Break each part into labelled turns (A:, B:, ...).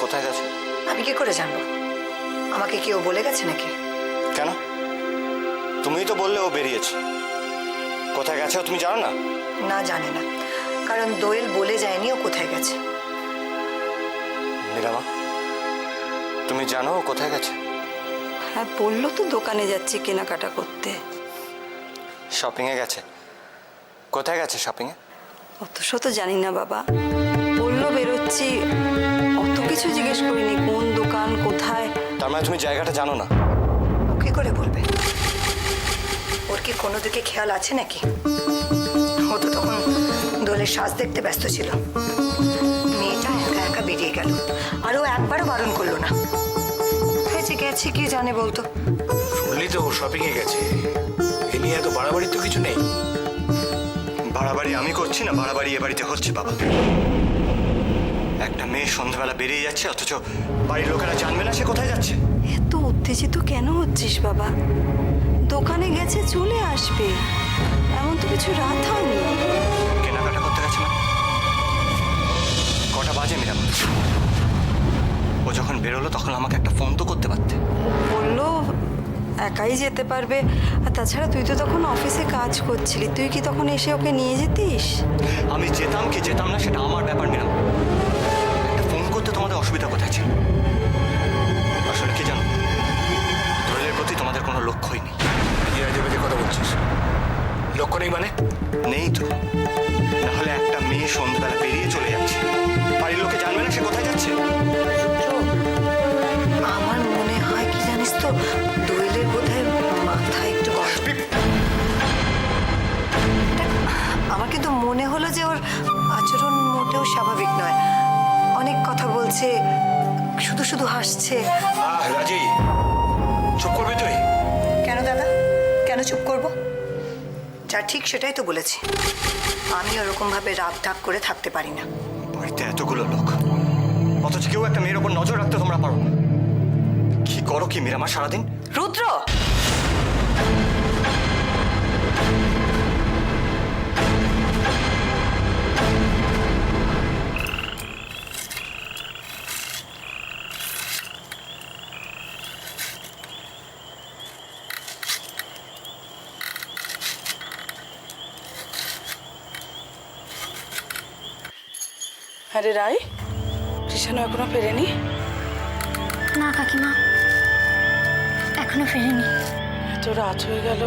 A: কোথায় গেছে?
B: আমি কি করে জানবো? আমাকে কেউ বলে গেছে নাকি?
A: কেন? তুমিই তো বললে ও বেরিয়েছে। কোথায় গেছে তুমি জানো না?
B: না, জানি না, কারণ দোয়েল বলে যায়নি ও কোথায় গেছে।
A: মীরামা, তুমি জানো ও কোথায় গেছে?
C: হ্যাঁ, বললো তো দোকানে যাচ্ছি কেনাকাটা করতে।
A: শপিংয়ে গেছে? কোথায় গেছে শপিংয়ে?
C: অত শত জানি না বাবা, বললো বেরোচ্ছি, অত কিছু জিজ্ঞেস করিনি কোন দোকান কোথায়।
A: তার মানে তুমি জায়গাটা জানো না?
B: ও কি করে বলবে? ওর কি কোনো দিকে খেয়াল আছে নাকি? ও তো তখন দোলের সাজ দেখতে ব্যস্ত ছিল। মেয়েটা একা একা বেরিয়ে গেল, আর ও একবারও বারণ করলো না। কোথায় যে গেছে কি জানে বলতো।
D: শুনলি তো ও শপিংয়ে গেছে, এ নিয়ে এত বাড়াবাড়ি তো কিছু নেই।
A: বাড়াবাড়ি আমি করছি না, বাড়াবাড়ি এ বাড়িতে হচ্ছে বাবা। একটা মেয়ে সন্ধ্যাবেলা বেরিয়ে যাচ্ছে, অথচ বাড়ির লোকেরা জানবে না সে কোথায় যাচ্ছে।
C: এত উত্তেজিত কেন হচ্ছিস বাবা? দোকানে গেছে, চলে আসবে, এমন তো কিছু রাত হয়নি।
A: কেনাকাটা করতে গেছে মানে? কটা বাজে মীরামা? ও যখন বেরোলো তখন আমাকে একটা ফোন তো করতে পারতে।
C: বললো একাই যেতে পারবে, আর তাছাড়া তুই তো তখন অফিসে কাজ করছিলি, তুই কি তখন এসে ওকে নিয়ে যেতিস?
A: আমি যেতাম কি যেতাম না সেটা আমার ব্যাপার মীরামা। একটা ফোন করতে তোমাদের অসুবিধা কোথায় ছিল? আসলে কি জানো, দোয়েলের প্রতি তোমাদের কোনো লক্ষ্যই নেই।
D: কি আজে বাজে কথা বলছিস? লক্ষ্য নেই মানে?
A: নেই তো, নাহলে একটা মেয়ে সন্ধ্যাবেলা বেরিয়ে চলে যাচ্ছে, বাড়ির লোকে জানবে না সে কোথায় যাচ্ছে।
B: আমার মনে হয় কি জানিস তো, দোয়েলের বোধহয় মাথা একটু গরম। দেখ, আমার কিন্তু মনে হলো যে ওর আচরণ মোটেও স্বাভাবিক নয়। অনেক কথা বলছে, শুধু শুধু হাসছে।
D: রাজি, চুপ করবি তুই?
B: কেন দাদা, কেন চুপ করব? যা ঠিক সেটাই তো বলেছি। আমি ওরকম ভাবে রাগ ঢাক করে থাকতে পারি না।
A: বাড়িতে এতগুলো লোক, অথচ কেউ একটা মেয়ের ওপর নজর রাখতে তোমরা পারো না। কি করো কি মীরামা সারাদিন?
C: রুদ্র,
E: আরে রাই, কৃষাণু এখনো ফেরেনি?
F: না কাকিমা, এখনো ফেরেনি।
E: এত রাত হয়ে গেল,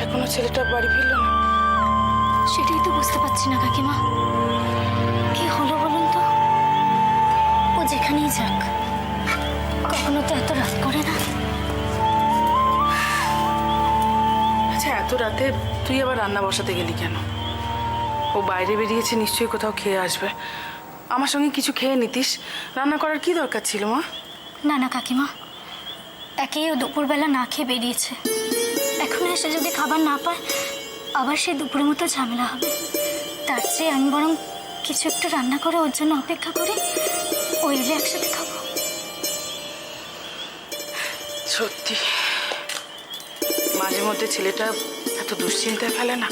E: এখনো ছেলেটা বাড়ি ফিরল না।
F: সেটাই তো বুঝতে পারছি না কাকিমা, কি হলো বলুন তো? ও যেখানেই যাক, কখনো তো এত রাত করে না।
E: আচ্ছা, এত রাতে তুই আবার রান্না বসাতে গেলি কেন? ও বাইরে বেরিয়েছে, নিশ্চয়ই কোথাও খেয়ে আসবে। আমার সঙ্গে কিছু খেয়ে নিতিস, রান্না করার কি দরকার ছিল মা?
F: না না কাকিমা, একেই ও দুপুরবেলা না খেয়ে বেরিয়েছে, এখন এসে যদি খাবার না পায় আবার সেই দুপুরের মতো ঝামেলা হবে। তার চেয়ে আমি বরং কিছু একটু রান্না করে ওর জন্য অপেক্ষা করি, ও এলে একসাথে খাবো।
E: সত্যি, মাঝে মধ্যে ছেলেটা এত দুশ্চিন্তায় ফেলে না।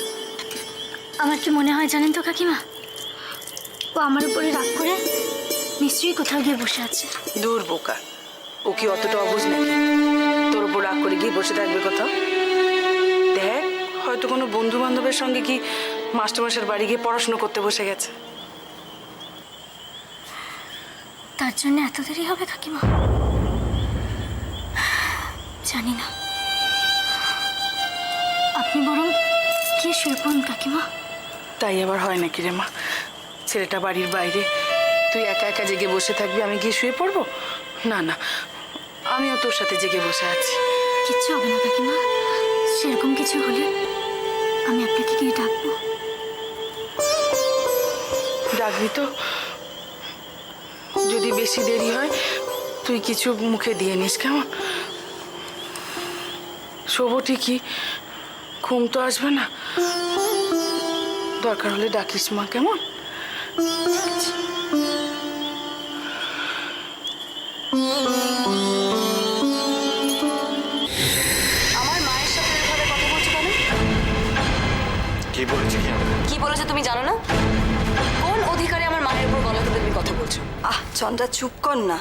F: আমার কি মনে হয় জানেন তো কাকিমা, ও আমার উপরে রাগ করে নিশ্চয়ই কোথাও গিয়ে বসে আছে।
E: দূর বোকা, ও কি অতটা অবুঝ নাকি তোর উপর রাগ করে গিয়ে বসে থাকবে কোথাও? দেখ, হয়তো কোনো বন্ধু বান্ধবের সঙ্গে কি মাস্টারমশাইয়ের বাড়ি গিয়ে পড়াশুনো করতে বসে গেছে।
F: তার জন্য এত দেরি হবে কাকিমা? জানি না, আপনি বরং গিয়ে শুয়ে পড়ুন কাকিমা।
E: তাই আবার হয় নাকি রে মা? ছেলেটা বাড়ির বাইরে, তুই একা একা জেগে বসে থাকবি, আমি গিয়ে শুয়ে পড়বো? না না, আমিও তোর সাথে জেগে বসে আছি।
F: কিচ্ছু হবে না কাকিমা, সেরকম কিছু হলে আমি আপনাকে গিয়ে ডাকবো।
E: ডাকবি তো? যদি বেশি দেরি হয় তুই কিছু মুখে দিয়ে নিস, কেমন? শোবো ঠিকই, ঘুম তো আসবে না। দরকার হলে ডাকিস মা, কেমন?
C: আমার মায়ের সাথে এভাবে কথা বলছো কেন?
A: কি বলেছে কি?
G: কি বলেছে তুমি জানো না? কোন অধিকারে আমার মায়ের উপর গলা তুলে তুমি কথা বলছো?
C: চন্দ্রা চুপ কর না।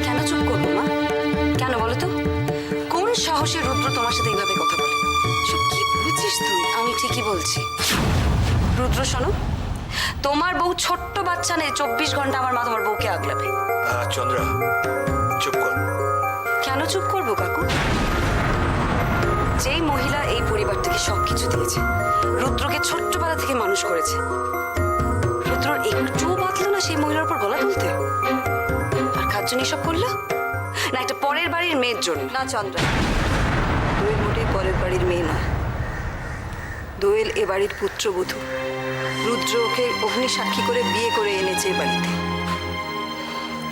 C: কেন চুপ করবো মা? কেন বলো তো? কোন সাহসে রুদ্র তোমার সাথে এইভাবে কথা বলে? সব কি বুঝছিস তুই? আমি ঠিকই বলছি। রুদ্র শোনো, তোমার বউ ছোট্ট বাচ্চা নেই 24 ঘন্টা আমার মা তোমার বউকে আগলাবে।
D: চন্দ্রা চুপ কর।
C: কেন চুপ করবো কাকু? যেই মহিলা এই পরিবার থেকে সবকিছু দিয়েছে, রুদ্রকে ছোট্টবেলা থেকে মানুষ করেছে, রুদ্রর একটুও বাঁধলো না সেই মহিলার উপর গলা তুলতে? আর কার জন্য এসব করলো? না একটা পরের বাড়ির মেয়ের জন্য? না চন্দ্রা, দোয়েল মোটেই পরের বাড়ির মেয়ে নয়। দোয়েল এ বাড়ির পুত্রবধূ। রুদ্র ওকে অগ্নি সাক্ষী করে বিয়ে করে এনেছে এ বাড়িতে।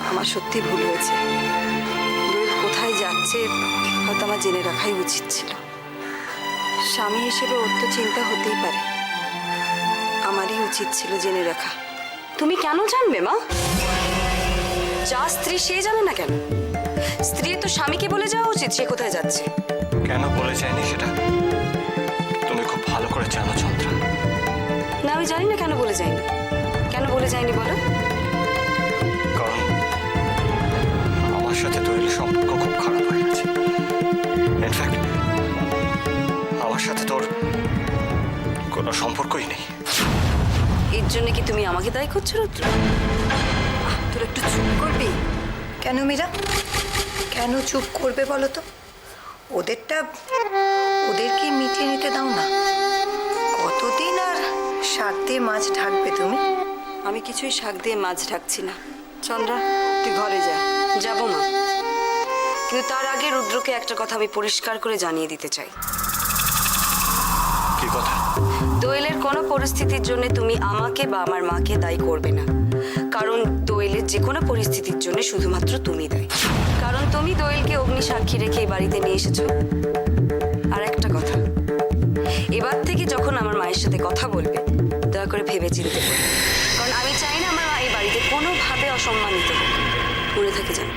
C: আমার সত্যি ভুল হয়েছে। দোয়েল কোথায় যাচ্ছে হয়তো আমার জেনে রাখাই উচিত ছিল। স্বামী হিসেবে ওর তো চিন্তা হতেই পারে, আমারই উচিত ছিল জেনে রাখা। তুমি কেন জানবে মা? যা স্ত্রী সে জানে না কেন? স্ত্রী তো স্বামীকে বলে যাওয়া উচিত সে কোথায় যাচ্ছে।
A: কেন বলে যায়নি সেটা তুমি খুব ভালো করে জানো চন্দ্রা।
C: না আমি জানি না কেন বলে যায়নি। কেন বলে যায়নি বলো?
A: কারণ আমার সাথে দোয়েলের সম্পর্ক খুব খারাপ হয়ে গেছে। ইনফ্যাক্ট আমার সাথে তোর কোনো সম্পর্কই নেই।
C: এর জন্য কি তুমি আমাকে দায়ী করছো রুদ্র?
B: তোর একটু চুপ করবি? কেন মীরা, কেন চুপ করবে বলো তো? ওদেরকে মিটিয়ে নিতে দাও না। কতদিন আর শাক দিয়ে মাছ ঢাকবে তুমি?
C: আমি কিছুই শাক দিয়ে মাছ ঢাকছি না। চন্দ্রা তুই ঘরে যা। যাবো মা, কিন্তু তার আগে রুদ্রকে একটা কথা আমি পরিষ্কার করে জানিয়ে দিতে চাই।
A: কি কথা?
C: দোয়েলের কোনো পরিস্থিতির জন্য তুমি আমাকে বা আমার মাকে দায়ী করবে না। কারণ দোয়েলের যে কোনো পরিস্থিতির জন্য শুধুমাত্র তুমি দায়ী। কারণ তুমি দোয়েলকে অগ্নি সাক্ষী রেখে এই বাড়িতে নিয়ে এসেছো। আর একটা কথা, এবার থেকে যখন আমার মায়ের সাথে কথা বলবে দয়া করে ভেবে চিন্তে বলবে। কারণ আমি চাই না আমার মা এই বাড়িতে কোনোভাবে অসম্মানিত হোক। মনে থাকে যেন।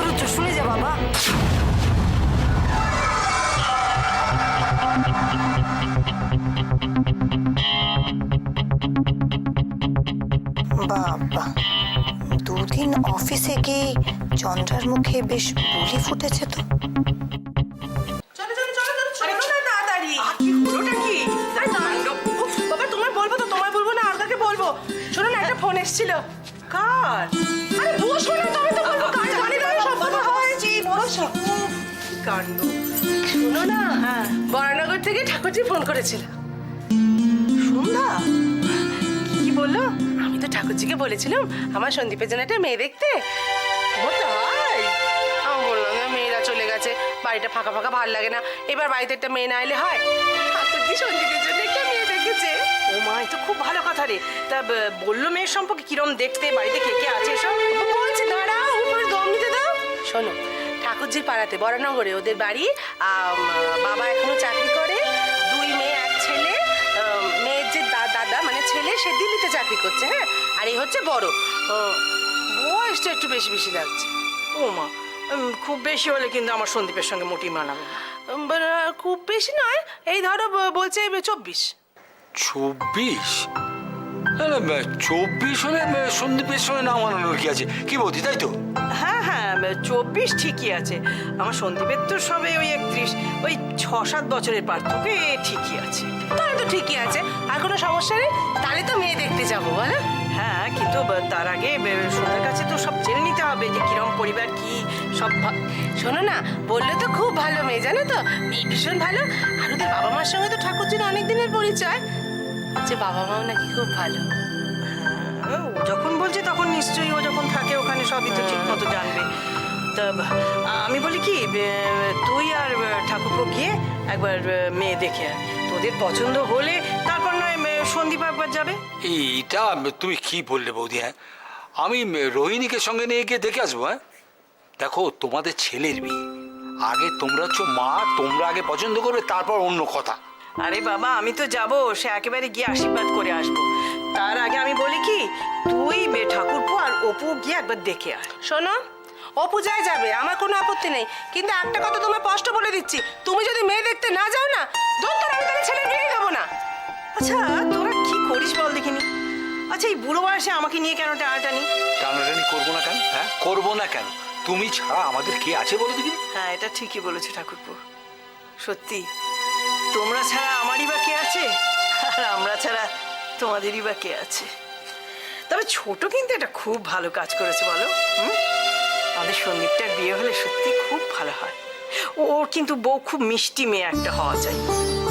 C: রুদ্র শুনে যা বাবা।
B: বাবা, দুদিন অফিসে গিয়ে চন্দ্রার মুখে বেশ বুলি ফুটেছে তো।
E: চলো চলো চলো চলো চলো না তাড়াতাড়ি। কি হলোটা কি? আরে বাবা তোমায় বলবো তো, তোমায় বলবো না আর কাকে বলবো? শোনো না, একটা ফোন এসেছিল। কার? আরে বসো না, তবে তো বলবো কার। জানি না সব কথা হয়েছে। বসো। কাণ্ড। শোনো না, বরানগর থেকে ঠাকুরজি ফোন করেছিল। সন্ধ্যা কি বললো? আমি তো ঠাকুরজিকে বলেছিলাম আমার সন্দীপের জন্য একটা মেয়ে দেখতে। ও তাই? আমি বললাম না, মেয়েরা চলে গেছে, বাড়িটা ফাঁকা ফাঁকা ভালো লাগে না, এবার বাড়িতে একটা মেয়ে না এলে হয়। ঠাকুরজি সন্দীপের জন্য একটা মেয়ে দেখেছে।
G: ও মা, এ তো খুব ভালো কথা রে। তা বললো মেয়ের সম্পর্কে কিরম দেখতে, বাড়িতে কে কে আছে সব?
E: বলছে দাঁড়াও, উপরে দম নিতে দাও। শোনো, ঠাকুরজির পাড়াতে বরানগরে ওদের বাড়ি। বাবা এখনো চাকরি করে, 2 মেয়ে 1 ছেলে। মেয়ের যে দাদা মানে ছেলে, সে দিল্লিতে চাকরি করছে। হ্যাঁ, আর এই হচ্ছে বড়। বয়সটা একটু বেশি বেশি লাগছে।
G: ও মা, খুব বেশি হলে কিন্তু আমার সন্দীপের সঙ্গে মোটেই মানাবে না।
E: খুব বেশি নয়, এই ধরো বলছে 24।
D: 24? 24 হলে সন্দীপের সঙ্গে না মানানোর কি আছে? কি বলছি, তাই তো?
G: হ্যাঁ হ্যাঁ, 24 ঠিকই আছে। আমার সন্দীপের তো সবে ওই 31, ওই 6-7 বছরের পার্থক্য, ঠিকই আছে।
E: তাহলে তো ঠিকই আছে, আর কোনো সমস্যা নেই। তাহলে তো মেয়ে দেখতে যাবো, বলো?
G: হ্যাঁ, কিন্তু তার আগে সোনার কাছে তো সব জেনে নিতে হবে যে কিরম পরিবার কি সব।
E: শোনো না, বললে তো খুব ভালো মেয়ে, জানো তো, মেয়ে ভীষণ ভালো। আর ওদের বাবা মার সঙ্গে তো ঠাকুরজির অনেক দিনের পরিচয়। যে বাবা মাও নাকি খুব ভালো।
G: ও যখন বলছে তখন নিশ্চয়ই, ও যখন থাকে ওখানে সবই তো ঠিক মতো জানবে। তা আমি বলি কি, তুই আর ঠাকুরপো গিয়ে একবার মেয়ে দেখে আয়। তোদের পছন্দ হলে তারপর নয় সন্দীপ একবার যাবে।
D: এইটা তুমি কি বললে বৌদি? হ্যাঁ, আমি রোহিণীকে সঙ্গে নিয়ে গিয়ে দেখে আসবো। হ্যাঁ দেখো, তোমাদের ছেলের বিয়ে, আগে তোমরা হচ্ছে মা, তোমরা আগে পছন্দ করবে, তারপর অন্য কথা।
G: আরে বাবা আমি তো যাব, সে একেবারে গিয়ে আশীর্বাদ করে আসবো। তার আগে আমি বলি কি, তুই ঠাকুরপো আর অপু গিয়ে একবার দেখে আয়।
H: শোনো, অপু যাই যাবে, আমার কোনো আপত্তি নেই, কিন্তু একটা কথা তোমার স্পষ্ট বলে দিচ্ছি, তুমি যদি মেয়ে দেখতে না যাও না, দত্তর আমি তাহলে ছেলে বিয়ে দেবো না।
G: আচ্ছা তোরা কি করিস বল দেখিনি। আচ্ছা এই বুড়ো বয়সে আমাকে নিয়ে কেন টানাটানি?
D: টানাটানি করবো না কেন? হ্যাঁ করবো না কেন? তুমি ছাড়া আমাদের কে আছে বলো দেখি?
G: হ্যাঁ এটা ঠিকই বলেছো ঠাকুরপো, সত্যি তোমরা ছাড়া আমারই বা কে আছে, আর আমরা ছাড়া তোমাদেরই বা কে আছে। তবে ছোট কিন্তু এটা খুব ভালো কাজ করেছে বলো। আমাদের সন্দীপটার বিয়ে হলে সত্যি খুব ভালো হয়। ওর কিন্তু বউ খুব মিষ্টি মেয়ে একটা হওয়া চাই।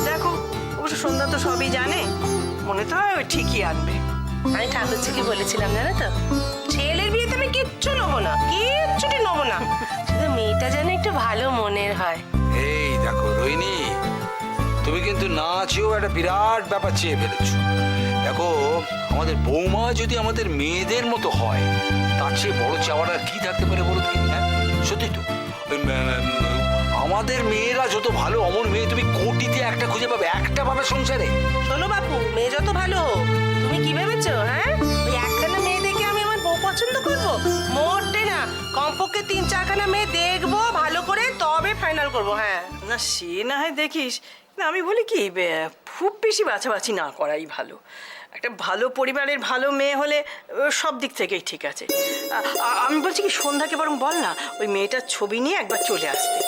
G: দেখো অবশ্য সন্ধ্যা তো সবই জানে, মনে তো হয় ও ঠিকই আনবে।
H: আমি ঠাকুরজিকে বলেছিলাম জানো তো, ছেলের বিয়েতে আমি কিচ্ছু নেবো না, কিচ্ছুটি নেবো না, শুধু মেয়েটা যেন একটু ভালো মনের হয়।
D: এই দেখো রোহিণী, তুমি কিন্তু না চেয়েও একটা বিরাট ব্যাপার চেয়ে ফেলেছো। দেখো আমাদের বৌমা যদি আমাদের মেয়েদের মতো হয়, তার চেয়ে বড় চাওয়ার আর কি থাকতে পারে বলো দেখি? হ্যাঁ সত্যি তো, ওই আমাদের মেয়েরা যত ভালো, অমন মেয়ে তুমি কোটিতে একটা খুঁজে পাবে, একটা পাবে সংসারে।
H: শোনো বাপু, মেয়ে যত ভালো হোক, তুমি কি ভেবেছো? হ্যাঁ ওই একখানা মেয়ে দেখে আমি আমার বউ পছন্দ করবো? মোটে না, কমপক্ষে 3-4খানা মেয়ে দেখবো ভালো করে, তবে ফাইনাল করবো। হ্যাঁ
G: না সে না হয় দেখিস, না আমি বলি কি খুব বেশি বাছাবাছি না করাই ভালো। একটা ভালো পরিবারের ভালো মেয়ে হলে সব দিক থেকেই ঠিক আছে। আমি বলছি কি, সন্ধ্যাকে বরং বল না ওই মেয়েটার ছবি নিয়ে একবার চলে আসতে,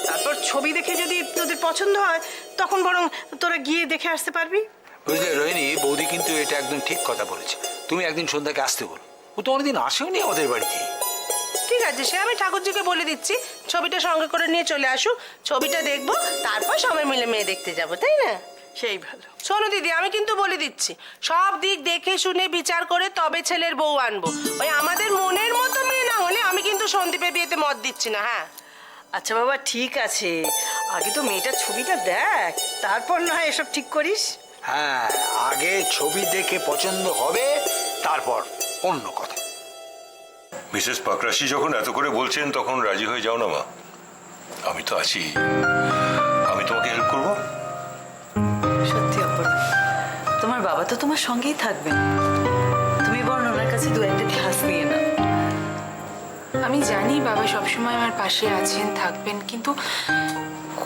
G: তারপর ছবি দেখে যদি তোদের পছন্দ হয় তখন বরং তোরা গিয়ে দেখে আসতে পারবি।
D: বুঝলে রোহিণী, বৌদি কিন্তু এটা একদম ঠিক কথা বলেছে। তুমি একদিন সন্ধ্যাকে আসতে বলো, ও তো অনেকদিন আসেওনি আমাদের বাড়িতে।
H: ঠিক আছে, সে আমি ঠাকুরজিকে বলে দিচ্ছি, ছবিটা সঙ্গে করে নিয়ে চলে আসুক, ছবিটা দেখবো, তারপর সবাই মিলে মেয়ে দেখতে যাবো, তাই না?
G: সেই ভালো।
H: শোনো দিদি, আমি কিন্তু বলে দিচ্ছি, সব দিক দেখে শুনে বিচার করে তবে ছেলের বউ আনবো। ওই আমাদের মনের মতো মেয়ে না হলে আমি কিন্তু সন্দীপের বিয়েতে মত দিচ্ছি না। হ্যাঁ
G: আচ্ছা বাবা ঠিক আছে, আগে তো মেয়েটার ছবিটা দেখ, তারপর না হয় এসব ঠিক করিস।
D: হ্যাঁ আগে ছবি দেখে পছন্দ হবে, তারপর অন্য কথা।
I: মিসেস পাকরাশি যখন এত করে বলছেন তখন রাজি হয়ে যাও না মা, আমি তো আছি, আমি তোমাকে হেল্প করবো।
J: সত্যি অপূর্ব, তোমার বাবা তো তোমার সঙ্গেই থাকবেন, তুমি বরং ওনার কাছে 2-1 ক্লাস নিয়ে নাও।
E: আমি জানি বাবা সবসময় আমার পাশে আছেন, থাকবেন, কিন্তু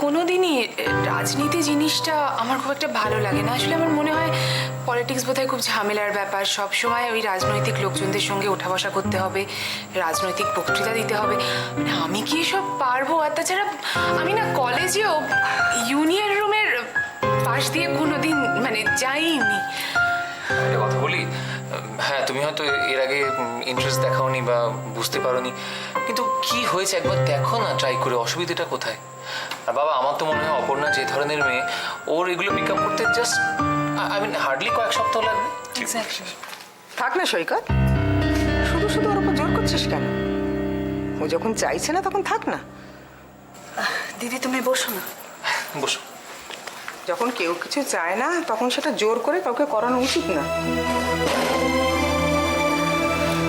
E: কোনোদিনই রাজনীতি জিনিসটা আমার খুব একটা ভালো লাগে না। আসলে আমার মনে হয় পলিটিক্স বোধহয় খুব ঝামেলার ব্যাপার, সবসময় ওই রাজনৈতিক লোকজনদের সঙ্গে ওঠা বসা করতে হবে, রাজনৈতিক বক্তৃতা দিতে হবে, মানে আমি কি এসব পারবো? আর তাছাড়া আমি না কলেজেও ইউনিয়ন রুমের পাশ দিয়ে কোনোদিন মানে যাইনি।
K: একটা কথা বলি, হ্যাঁ তুমি হয়তো এর আগে ইন্টারেস্ট দেখাওনি বা বুঝতে পারোনি, কিন্তু কি হয়েছে একবার দেখো না ট্রাই করে, অসুবিধাটা কোথায়? আর বাবা আমার তো মনে হয় অপর্ণা যে ধরনের মেয়ে, ওর এগুলো পিক আপ করতে জাস্ট হার্ডলি কয়েক সপ্তাহ লাগবে।
L: থাক না সৈকত, শুধু শুধু ওর উপর জোর করছিস কেন? ও যখন চাইছে না তখন থাক না।
J: দিদি তুমি বসো না।
K: বসো।
L: যখন কেউ কিছু চায় না তখন সেটা জোর করে কাউকে করানো উচিত না।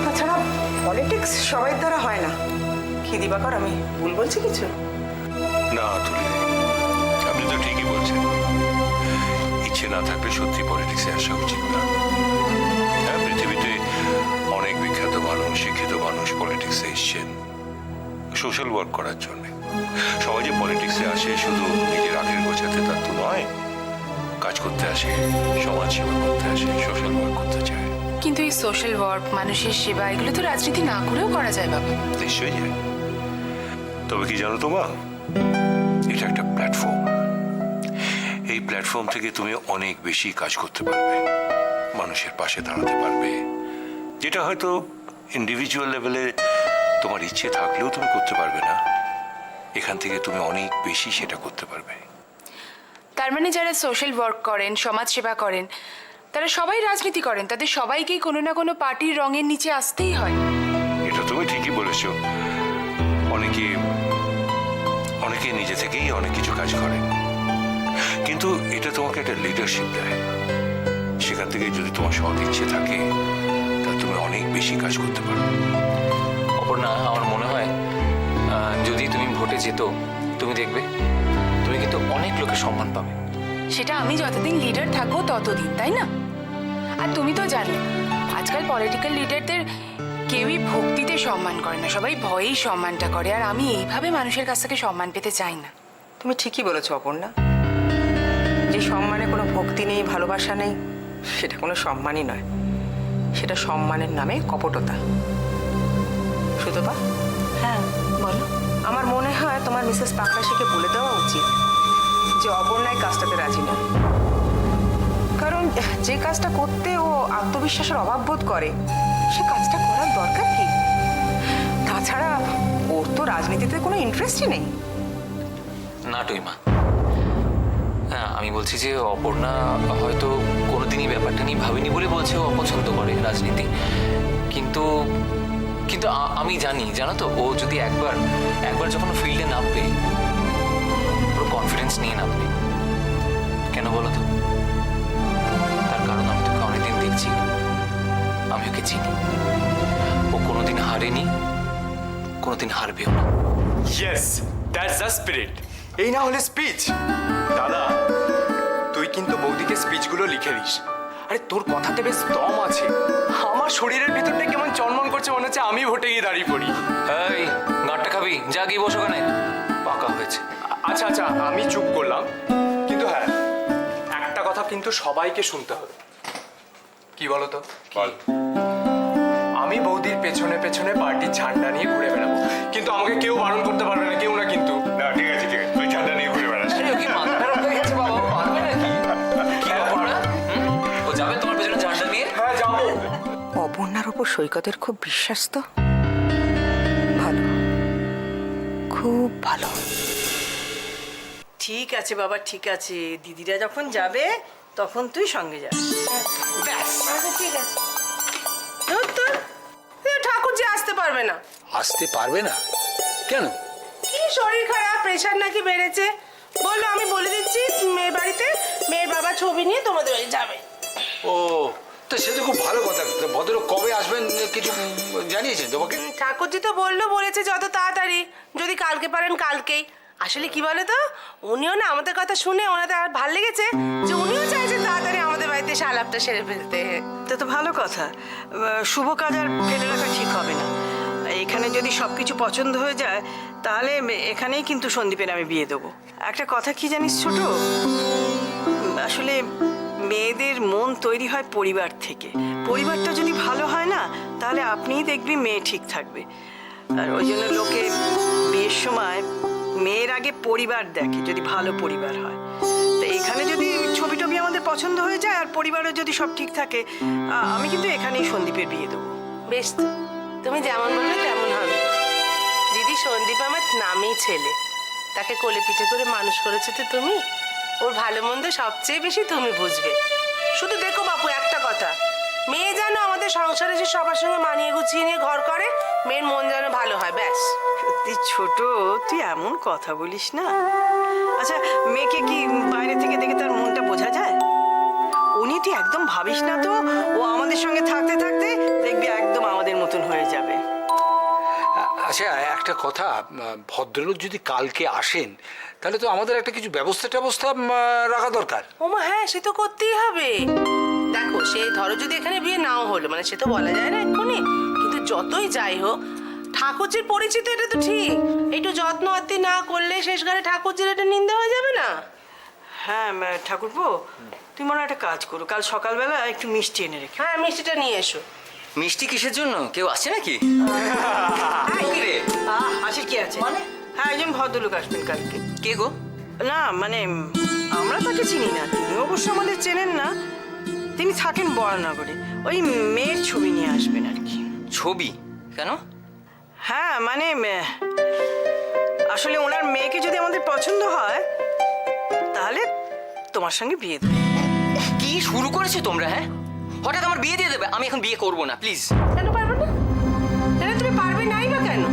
L: তাছাড়া পলিটিক্স সবাই দ্বারা হয় না। কি দিবাকর, আমি ভুল বলছি কিছু?
I: না তুলি, আপনি তো ঠিকই বলছেন, ইচ্ছে না থাকলে সত্যি পলিটিক্সে আসা উচিত না। হ্যাঁ পৃথিবীতে অনেক বিখ্যাত মানুষ, শিক্ষিত মানুষ পলিটিক্সে এসছেন সোশ্যাল ওয়ার্ক করার জন্য। সবাই যে পলিটিক্সে আসে শুধু নিজের আখের গোছাতে তা তো নয়, কাজ করতে আসে, সমাজ সেবা করতে আসে, সোশ্যাল ওয়ার্ক করতে চায়।
E: কিন্তু এই সোশ্যাল ওয়ার্ক, মানুষের সেবা, এগুলো তো রাজনীতি না করেও করা যায় বাবা।
I: নিশ্চয়ই যায়, তবে কি জানো তো মা, এটা একটা প্ল্যাটফর্ম। এই প্ল্যাটফর্ম থেকে তুমি অনেক বেশি কাজ করতে পারবে, মানুষের পাশে দাঁড়াতে পারবে, যেটা হয়তো ইন্ডিভিজুয়াল লেভেলে তোমার ইচ্ছে থাকলেও তুমি করতে পারবে না। এখান থেকে তুমি অনেক বেশি সেটা করতে পারবে।
E: তার মানে যারা সোশ্যাল ওয়ার্ক করেন, সমাজ সেবা করেন, তারা সবাই রাজনীতি করেন, তাদের সবাইকেই কোনো না কোনো পার্টির রঙের নিচে আসতেই হয়।
I: এটা তুমি ঠিকই বলেছ, অনেকে নিজে থেকেই অনেক কিছু কাজ করে, কিন্তু এটা তোমাকে একটা লিডারশিপ দেয়। সেখান থেকে যদি তোমার সৎ ইচ্ছে থাকে তা তুমি অনেক বেশি কাজ করতে পারো।
K: অপর্ণা আমার মনে হয় যদি তুমি ভোটে যেত, তুমি দেখবে তুমি কিন্তু অনেক লোকের সম্মান পাবে।
E: সেটা আমি যতদিন লিডার থাকবো ততদিন, তাই না? আর তুমি তো জানলে আজকাল পলিটিক্যাল লিডারদের কেউই ভক্তিতে সম্মান করে না, সবাই ভয়েই সম্মানটা করে। আর আমি এইভাবে মানুষের কাছ থেকে সম্মান পেতে চাই না।
L: তুমি ঠিকই বলেছো অপর্ণা, যে সম্মানে কোনো ভক্তি নেই, ভালোবাসা নেই, সেটা কোনো সম্মানই নয়, সেটা সম্মানের নামে কপটতা। সুতপা,
C: হ্যাঁ বলো।
L: আমার মনে হয় তোমার মিসেস পাকরাশিকে বলে দেওয়া উচিত যে অপর্ণা এই কাজটাতে রাজি নয়। কারণ যে কাজটা করতে ও আত্মবিশ্বাসের অভাব বোধ করে, সে কাজটা করার দরকার কি? তাছাড়া ওর তো রাজনীতিতে কোনো ইন্টারেস্টই নেই।
K: না টুইমা, হ্যাঁ আমি বলছি যে অপর্ণা হয়তো কোনোদিনই ব্যাপারটা নিয়ে ভাবিনি বলে বলছে ও অপছন্দ করে রাজনীতি। কিন্তু কিন্তু আমি জানি, জানো তো, ও যদি একবার যখন ফিল্ডে নামবে পুরো কনফিডেন্স নিয়ে নামবে। কেন বলো তো? তার কারণ আমি তোকে অনেকদিন দেখছি, আমি ওকে চিনি। ও কোনোদিন হারেনি, কোনোদিন হারবেও না।
A: Yes, that's the spirit. এই না হলে স্পিচ। দাদা, তুই কিন্তু বৌদিকে স্পিচগুলো লিখে দিস। আরে তোর কথাতে বেশ দম আছে। আমার শরীরের ভিতরটা কেমন চনমন করছে, মনে হচ্ছে আমি ভোটে গিয়ে দাঁড়িয়ে পড়ি।
K: এই গাঁটটা খাবি, যা গিয়ে বসো ওখানে, পাকা হয়েছে।
A: আচ্ছা আচ্ছা, আমি চুপ করলাম। কিন্তু হ্যাঁ, একটা কথা কিন্তু সবাইকে শুনতে হবে। কি বলো তো?
I: বল।
A: আমি বৌদির পেছনে পেছনে পার্টির ঝান্ডা নিয়ে ঘুরে বেড়াবো, কিন্তু আমাকে কেউ বারণ করতে পারবে না, কেউ না। কিন্তু
I: না ঠিক আছে ঠিক আছে, তুই ঝান্ডা নিয়ে ঘুরে বেড়াস।
K: আরে ও কি মাথা খারাপ হয়ে গেছে বাবা, পারবে নাকি? কি অপর্ণা? ও যাবে তোমার পেছনে ঝান্ডা নিয়ে?
A: হ্যাঁ যাবো।
L: অপর্ণার উপর সৈকতের খুব বিশ্বাস তো। ভালো, খুব ভালো।
G: ঠিক আছে বাবা, ঠিক আছে। দিদিরা যখন যাবে তখন তুই সঙ্গে যাস। ব্যাস, ঠিক আছে। ঠাকুর যে আসতে পারবে না।
D: আসতে পারবে না কেন?
G: কি শরীর খারাপ, প্রেশার নাকি বেড়েছে বললো। আমি বলে দিচ্ছি মেয়ের বাড়িতে মেয়ের বাবা ছবি নিয়ে তোমাদের বাড়ি যাবে।
D: ও তো সে তো খুব ভালো কথা। ভদ্রলোক কবে আসবেন কিছু জানিয়েছেন তোমাকে?
G: ঠাকুরজি তো বলেছে যত তাড়াতাড়ি, যদি কালকে পারেন কালকেই। আসলে কি বলে তো, উনিও না আমাদের কথা শুনে ওনাদের আর ভাল লেগেছে যে উনিও চাইছেন তাড়াতাড়ি আমাদের বাড়িতে এসে আলাপটা সেরে ফেলতে।
H: তা তো ভালো কথা। শুভ কাজ আর ফেলে রাখা ঠিক হবে না। এখানে যদি সব কিছু পছন্দ হয়ে যায় তাহলে এখানেই কিন্তু সন্দীপের আমি বিয়ে দেবো। একটা কথা কি জানিস ছোট, আসলে মেয়েদের মন তৈরি হয় পরিবার থেকে। পরিবারটা যদি ভালো হয় না, তাহলে আপনিই দেখবি মেয়ে ঠিক থাকবে। আর ওই জন্য লোকে বিয়ের সময় মেয়ের আগে পরিবার দেখে, যদি ভালো পরিবার হয়। তো এখানে যদি ছবি টবি আমাদের পছন্দ হয়ে যায় আর পরিবারও যদি সব ঠিক থাকে, আমি কিন্তু এখানেই সন্দীপের বিয়ে দেবো।
G: বেশ তো, তুমি যেমন বলবে তেমন হবে। দিদি, সন্দীপ আমার নামেই ছেলে, তাকে কোলে পিঠে করে মানুষ করেছে তো তুমি। ওর ভালো মন্দ সবচেয়ে বেশি তুমি বুঝবে। শুধু দেখো বাপু, একটা কথা, মেয়ে যেন আমাদের সংসারে যে সবার সঙ্গে মানিয়ে গুছিয়ে নিয়ে ঘর করে, মেয়ের মন যেন ভালো হয়, ব্যাস।
H: সত্যি ছোট, তুই এমন কথা বলিস না। আচ্ছা, মেয়েকে কি বাইরে থেকে দেখে তার মনটা বোঝা যায়? উনি তুই একদম ভাবিস না তো, ও আমাদের সঙ্গে থাকতে থাকতে দেখবি একদম আমাদের মতন হয়ে যাবে।
D: আচ্ছা একটা কথা, ভদ্রলোক যদি কালকে আসেন তাহলে তো আমাদের একটা কিছু ব্যবস্থা রাখা দরকার।
G: ওমা হ্যাঁ, সে তো করতেই হবে। দেখো, সে ধরো যদি এখানে বিয়ে নাও হলো, মানে সে তো বলা যায় না এক্ষুনি, কিন্তু যতই যাই হোক ঠাকুরজির পরিচিত, এটা তো ঠিক। একটু যত্ন আত্তি না করলে শেষকালে ঠাকুরজির এটা নিন্দে হয়ে যাবে না?
H: হ্যাঁ ঠাকুরপো, তুই মনে হয় একটা কাজ করো, কাল সকালবেলা একটু মিষ্টি এনে রেখে।
G: হ্যাঁ, মিষ্টিটা নিয়ে এসো।
A: মিষ্টি কিসের জন্য? কেউ আসছে নাকি?
H: আসে কি আছে মানে? হ্যাঁ, একজন ভদ্রলোক আসবেন কালকে।
A: কে গো?
H: না মানে আমরা তাকে চিনি না, তিনি অবশ্য আমাদের চেনেন না। তিনি থাকেন বরানগরে, ওই মেয়ের ছবি নিয়ে আসবেন আর কি।
A: ছবি? কেন?
H: হ্যাঁ মানে আসলে ওনার মেয়েকে যদি আমাদের পছন্দ হয় তাহলে তোমার সঙ্গে বিয়ে দেবে।
A: কি শুরু করেছো তোমরা? হ্যাঁ, হঠাৎ আমার বিয়ে দিয়ে দেবে? আমি এখন বিয়ে করবো না, প্লিজ।
G: কেন পারবে না? কেন তুমি পারবে নাই বা কেন?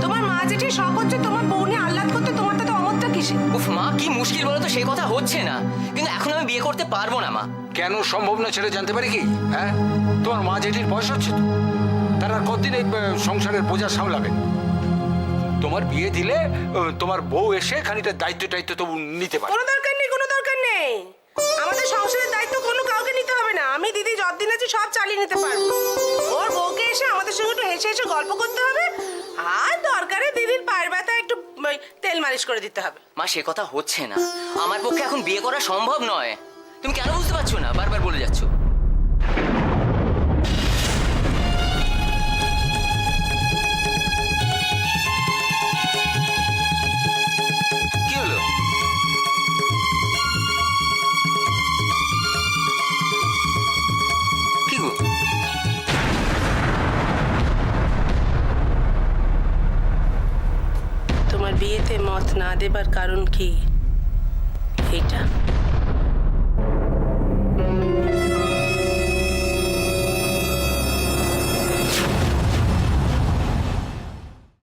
G: তোমার মা যেটি শখ হচ্ছে তোমার বউ নিয়ে আহ্লাদ করতে, তোমার তো অমতটা কিসে?
A: উফ মা, কি মুশকিল বলো তো, সেই কথা হচ্ছে না। কিন্তু এখন আমি বিয়ে করতে পারবো না মা।
D: কেন সম্ভব না ছেলে, জানতে পারি কি? হ্যাঁ, তোমার মা জেঠির বয়স হচ্ছে তো, তারা আর কতদিন এই সংসারের বোঝা সামলাবেন? তোমার বিয়ে দিলে তোমার বউ এসে খানিকটা দায়িত্ব তো নিতে পারে।
G: কোনো দরকার নেই, কোনো দরকার নেই।
H: আমি দিদি যতদিন আছি সব চালিয়ে নিতে পারবো। ওর বউকে এসে আমাদের সঙ্গে একটু হেসে হেসে গল্প করতে হবে, আর দরকারে দিদির পায়ের ব্যথা একটু তেল মালিশ করে দিতে হবে।
M: মা সে কথা হচ্ছে না, আমার পক্ষে এখন বিয়ে করা সম্ভব নয়। তুমি কেন বুঝতে পারছো না? বারবার বলে যাচ্ছ। কি হলো? কি গো?
H: তোমার বিয়েতে মত না দেবার কারণ কি? এইটা